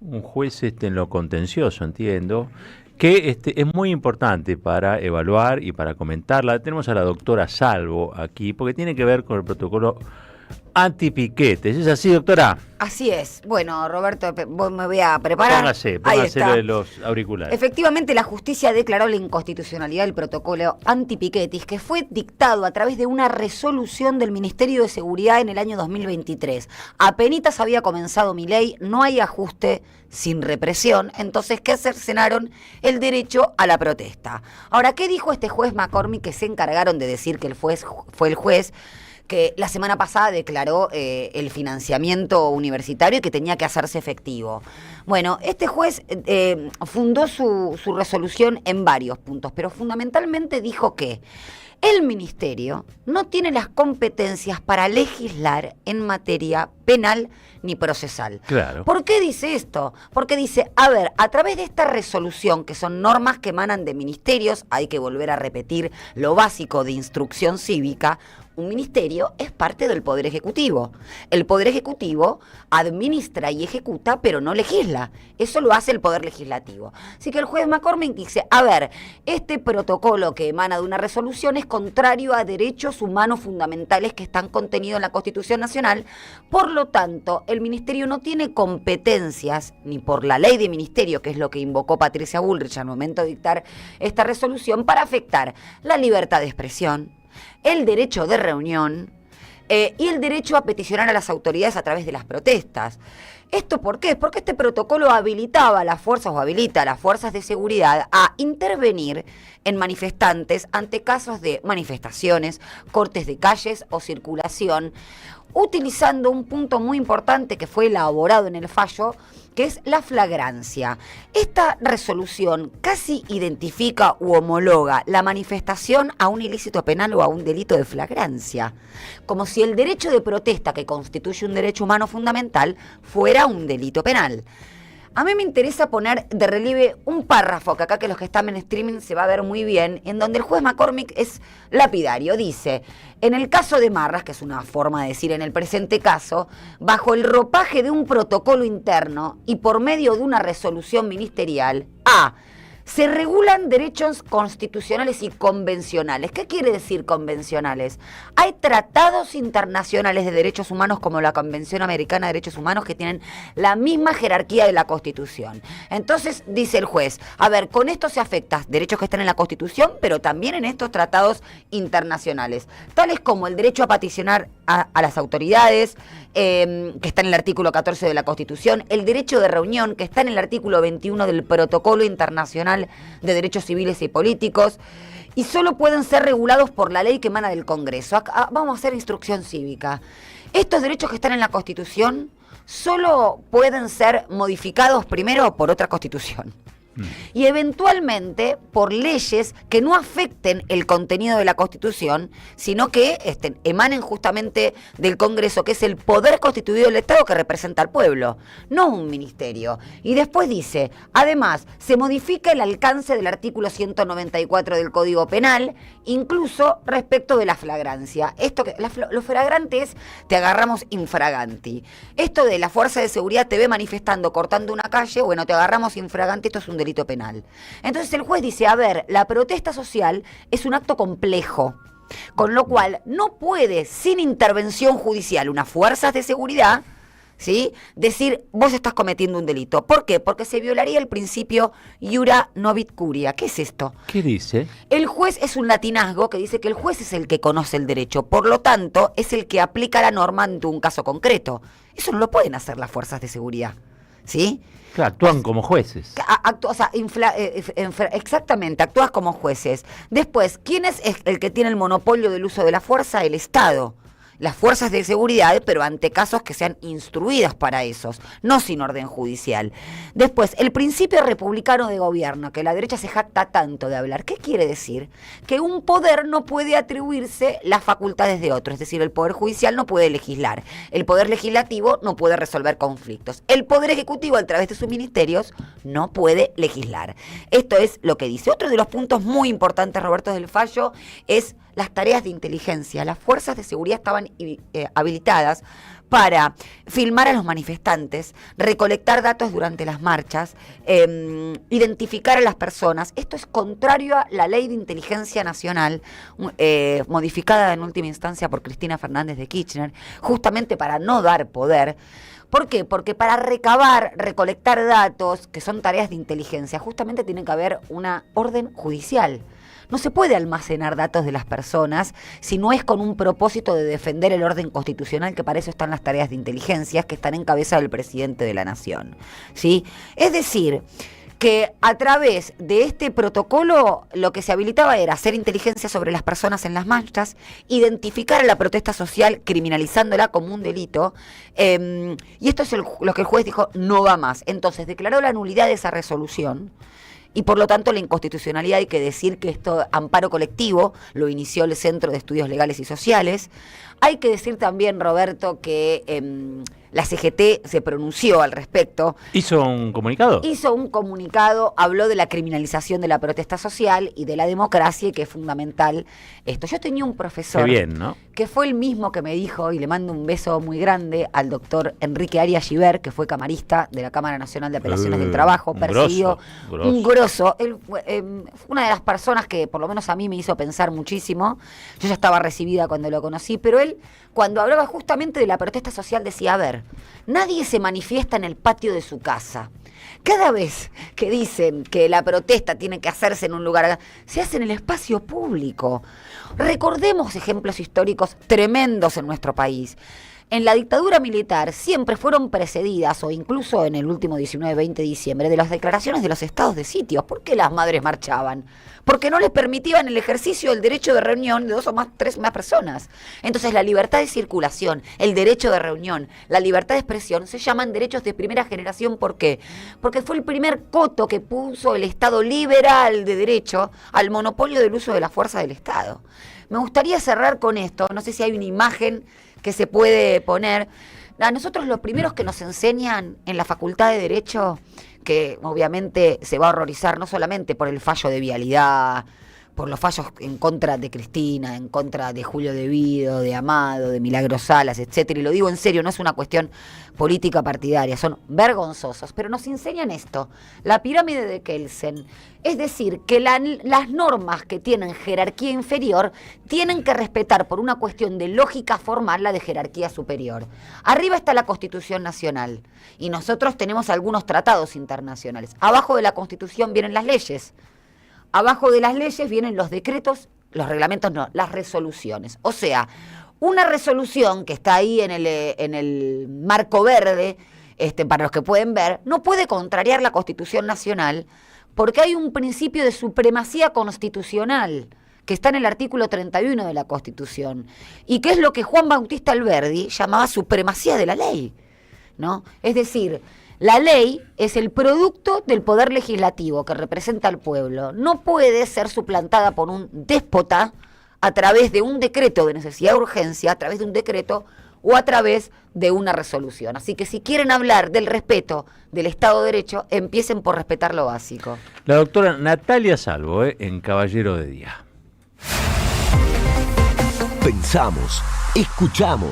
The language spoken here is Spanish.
un juez en lo contencioso, entiendo, que es muy importante para evaluar y para comentarla. Tenemos a la doctora Salvo aquí, porque tiene que ver con el protocolo antipiquetes. ¿Es así, doctora? Así es. Bueno, Roberto, me voy a preparar. Póngase los auriculares. Efectivamente, la justicia declaró la inconstitucionalidad del protocolo antipiquetis, que fue dictado a través de una resolución del Ministerio de Seguridad en el año 2023. Apenitas había comenzado mi ley, no hay ajuste sin represión, entonces que cercenaron el derecho a la protesta. Ahora, ¿qué dijo este juez McCormick, que se encargaron de decir que fue el juez que la semana pasada declaró el financiamiento universitario y que tenía que hacerse efectivo? Bueno, este juez fundó su resolución en varios puntos, pero fundamentalmente dijo que el ministerio no tiene las competencias para legislar en materia penal ni procesal. Claro. ¿Por qué dice esto? Porque dice, a ver, a través de esta resolución, que son normas que emanan de ministerios, hay que volver a repetir lo básico de instrucción cívica. Un ministerio es parte del Poder Ejecutivo. El Poder Ejecutivo administra y ejecuta, pero no legisla. Eso lo hace el Poder Legislativo. Así que el juez McCormick dice, a ver, este protocolo que emana de una resolución es contrario a derechos humanos fundamentales que están contenidos en la Constitución Nacional. Por lo tanto, el ministerio no tiene competencias, ni por la ley de ministerio, que es lo que invocó Patricia Bullrich al momento de dictar esta resolución, para afectar la libertad de expresión, el derecho de reunión y el derecho a peticionar a las autoridades a través de las protestas. ¿Esto por qué? Porque este protocolo habilitaba a las fuerzas o habilita a las fuerzas de seguridad a intervenir en manifestantes ante casos de manifestaciones, cortes de calles o circulación, utilizando un punto muy importante que fue elaborado en el fallo, que es la flagrancia. Esta resolución casi identifica u homologa la manifestación a un ilícito penal o a un delito de flagrancia, como si el derecho de protesta, que constituye un derecho humano fundamental, fuera un delito penal. A mí me interesa poner de relieve un párrafo, que acá que los que están en streaming se va a ver muy bien, en donde el juez McCormick es lapidario. Dice, en el caso de Marras, que es una forma de decir en el presente caso, bajo el ropaje de un protocolo interno y por medio de una resolución ministerial, se regulan derechos constitucionales y convencionales. ¿Qué quiere decir convencionales? Hay tratados internacionales de derechos humanos como la Convención Americana de Derechos Humanos que tienen la misma jerarquía de la Constitución. Entonces, dice el juez, a ver, con esto se afectan derechos que están en la Constitución, pero también en estos tratados internacionales, tales como el derecho a peticionar a las autoridades, que está en el artículo 14 de la Constitución, el derecho de reunión, que está en el artículo 21 del Protocolo Internacional de Derechos Civiles y Políticos, y solo pueden ser regulados por la ley que emana del Congreso. Acá, vamos a hacer instrucción cívica. Estos derechos que están en la Constitución solo pueden ser modificados primero por otra Constitución y eventualmente por leyes que no afecten el contenido de la Constitución, sino que emanen justamente del Congreso, que es el poder constituido del Estado que representa al pueblo, no un ministerio. Y después dice, además, se modifica el alcance del artículo 194 del Código Penal, incluso respecto de la flagrancia. Esto que lo flagrante es, te agarramos infraganti. Esto de la fuerza de seguridad te ve manifestando, cortando una calle, bueno, te agarramos infraganti, esto es un delito penal. Entonces el juez dice, a ver, la protesta social es un acto complejo, con lo cual no puede, sin intervención judicial, unas fuerzas de seguridad, ¿sí?, decir, vos estás cometiendo un delito. ¿Por qué? Porque se violaría el principio iura novit curia. ¿Qué es esto? ¿Qué dice? El juez es un latinazgo que dice que el juez es el que conoce el derecho, por lo tanto, es el que aplica la norma ante un caso concreto. Eso no lo pueden hacer las fuerzas de seguridad, ¿sí? Claro, actúan como jueces. Exactamente, actúas como jueces. Después, ¿quién es el que tiene el monopolio del uso de la fuerza? El Estado. Las fuerzas de seguridad, pero ante casos que sean instruidas para esos, no sin orden judicial. Después, el principio republicano de gobierno, que la derecha se jacta tanto de hablar. ¿Qué quiere decir? Que un poder no puede atribuirse las facultades de otro, es decir, el Poder Judicial no puede legislar, el Poder Legislativo no puede resolver conflictos, el Poder Ejecutivo, a través de sus ministerios, no puede legislar. Esto es lo que dice. Otro de los puntos muy importantes, Roberto, del fallo es las tareas de inteligencia. Las fuerzas de seguridad estaban habilitadas para filmar a los manifestantes, recolectar datos durante las marchas, identificar a las personas. Esto es contrario a la Ley de Inteligencia Nacional, modificada en última instancia por Cristina Fernández de Kirchner, justamente para no dar poder. ¿Por qué? Porque para recabar, recolectar datos, que son tareas de inteligencia, justamente tiene que haber una orden judicial. No se puede almacenar datos de las personas si no es con un propósito de defender el orden constitucional, que para eso están las tareas de inteligencia, que están en cabeza del presidente de la Nación, ¿sí? Es decir, que a través de este protocolo lo que se habilitaba era hacer inteligencia sobre las personas en las marchas, identificar a la protesta social criminalizándola como un delito, y esto es lo que el juez dijo, no va más. Entonces declaró la nulidad de esa resolución, y por lo tanto la inconstitucionalidad. Hay que decir que esto, amparo colectivo, lo inició el Centro de Estudios Legales y Sociales. Hay que decir también, Roberto, que la CGT se pronunció al respecto. ¿Hizo un comunicado? Hizo un comunicado, habló de la criminalización de la protesta social y de la democracia, y que es fundamental esto. Yo tenía un profesor, qué bien, ¿no?, que fue el mismo que me dijo, y le mando un beso muy grande al doctor Enrique Arias Giver, que fue camarista de la Cámara Nacional de Apelaciones del Trabajo, perseguido, un grosso. Él fue una de las personas que por lo menos a mí me hizo pensar muchísimo. Yo ya estaba recibida cuando lo conocí, pero él, cuando hablaba justamente de la protesta social, decía, a ver, nadie se manifiesta en el patio de su casa. Cada vez que dicen que la protesta tiene que hacerse en un lugar, se hace en el espacio público. Recordemos ejemplos históricos tremendos en nuestro país. En la dictadura militar siempre fueron precedidas, o incluso en el último 19-20 de diciembre, de las declaraciones de los estados de sitio. ¿Por qué las madres marchaban? Porque no les permitían el ejercicio del derecho de reunión de 2 o más, 3 más personas. Entonces la libertad de circulación, el derecho de reunión, la libertad de expresión se llaman derechos de primera generación. ¿Por qué? Porque fue el primer coto que puso el Estado liberal de derecho al monopolio del uso de la fuerza del Estado. Me gustaría cerrar con esto, no sé si hay una imagen que se puede poner. A nosotros los primeros que nos enseñan en la Facultad de Derecho, que obviamente se va a horrorizar no solamente por el fallo de vialidad, por los fallos en contra de Cristina, en contra de Julio De Vido, de Amado, de Milagros Salas, etcétera, y lo digo en serio, no es una cuestión política partidaria, son vergonzosos, pero nos enseñan esto, la pirámide de Kelsen, es decir, que las normas que tienen jerarquía inferior tienen que respetar por una cuestión de lógica formal la de jerarquía superior. Arriba está la Constitución Nacional y nosotros tenemos algunos tratados internacionales. Abajo de la Constitución vienen las leyes. Abajo de las leyes vienen los decretos, los reglamentos no, las resoluciones. O sea, una resolución que está ahí en el marco verde, para los que pueden ver, no puede contrariar la Constitución Nacional porque hay un principio de supremacía constitucional que está en el artículo 31 de la Constitución y que es lo que Juan Bautista Alberdi llamaba supremacía de la ley, ¿no? Es decir, la ley es el producto del poder legislativo que representa al pueblo. No puede ser suplantada por un déspota a través de un decreto de necesidad de urgencia, a través de un decreto o a través de una resolución. Así que si quieren hablar del respeto del Estado de Derecho, empiecen por respetar lo básico. La doctora Natalia Salvo, en Caballero de Día. Pensamos, escuchamos.